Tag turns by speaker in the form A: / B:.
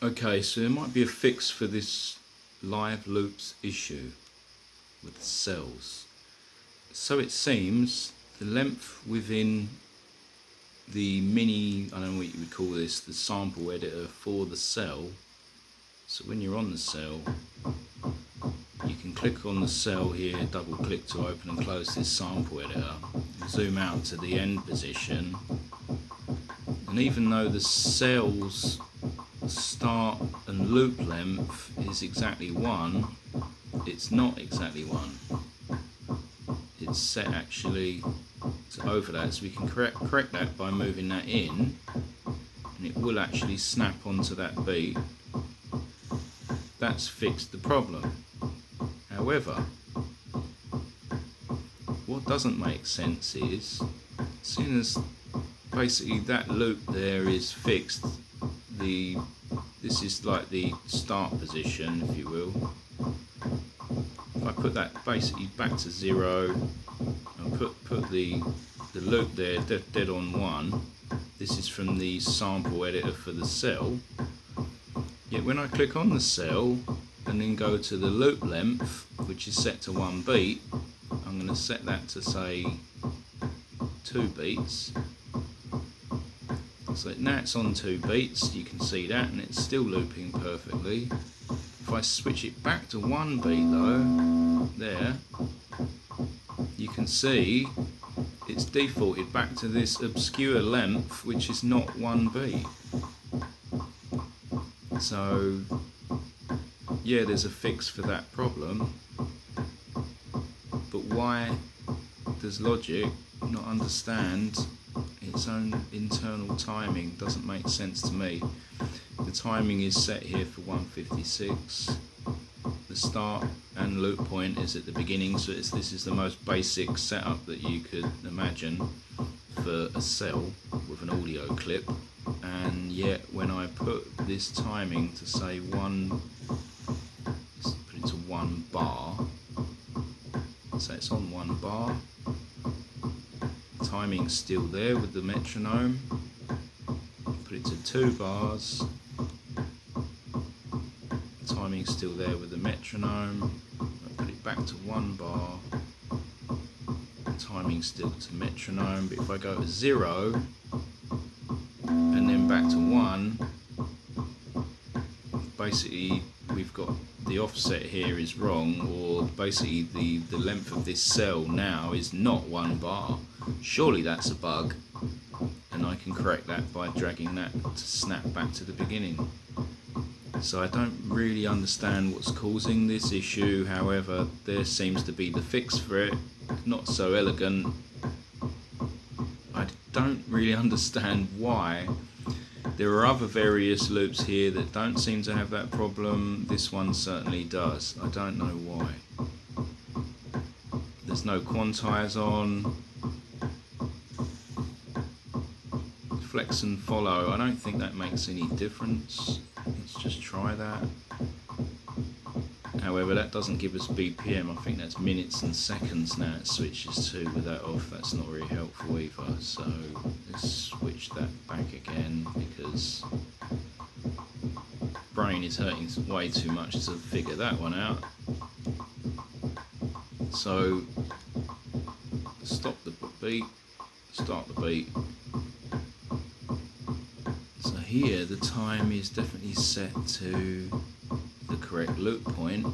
A: Okay, so there might be a fix for this live loops issue with the cells. So it seems the length within the mini, I don't know what you would call this, the sample editor for the cell. So when you're on the cell, you can click on the cell here, double click to open and close this sample editor, zoom out to the end position, and even though the cell's start and loop length is exactly 1, it's not exactly 1. It's set actually to over that, so we can correct that by moving that in, and it will actually snap onto that beat. That's fixed the problem. However, what doesn't make sense is, as soon as basically that loop there is fixed, this is like the start position, if you will. If I put that basically back to 0 and put the loop there dead on 1, this is from the sample editor for the cell. Yet when I click on the cell and then go to the loop length, which is set to 1 beat, I'm going to set that to say 2 beats. So now it's on 2 beats, you can see that, and it's still looping perfectly. If I switch it back to 1 beat though, there, you can see it's defaulted back to this obscure length, which is not 1 beat. So yeah, there's a fix for that problem, but why does Logic not understand its own internal timing? Doesn't make sense to me. The timing is set here for 156. The start and loop point is at the beginning, so this is the most basic setup that you could imagine for a cell with an audio clip. And yet when I put this timing to say let's put it to 1 bar, so it's on 1 bar, timing's still there with the metronome, put it to 2 bars, timing's still there with the metronome, put it back to 1 bar, timing's still to metronome, but if I go to 0 and then back to 1, basically we've got the offset here is wrong, or basically the length of this cell now is not 1 bar. Surely that's a bug, and I can correct that by dragging that to snap back to the beginning. So I don't really understand what's causing this issue. However, there seems to be the fix for it. Not so elegant. I don't really understand why. There are other various loops here that don't seem to have that problem. This one certainly does. I don't know why. There's no quantize on. Flex and follow, I don't think that makes any difference. Let's just try that. However, that doesn't give us BPM. I think that's minutes and seconds now it switches to. With that off, that's not very helpful either. So let's switch that back again, because brain is hurting way too much to figure that one out. So stop the beat, start the beat. So here the time is definitely set to the correct loop point,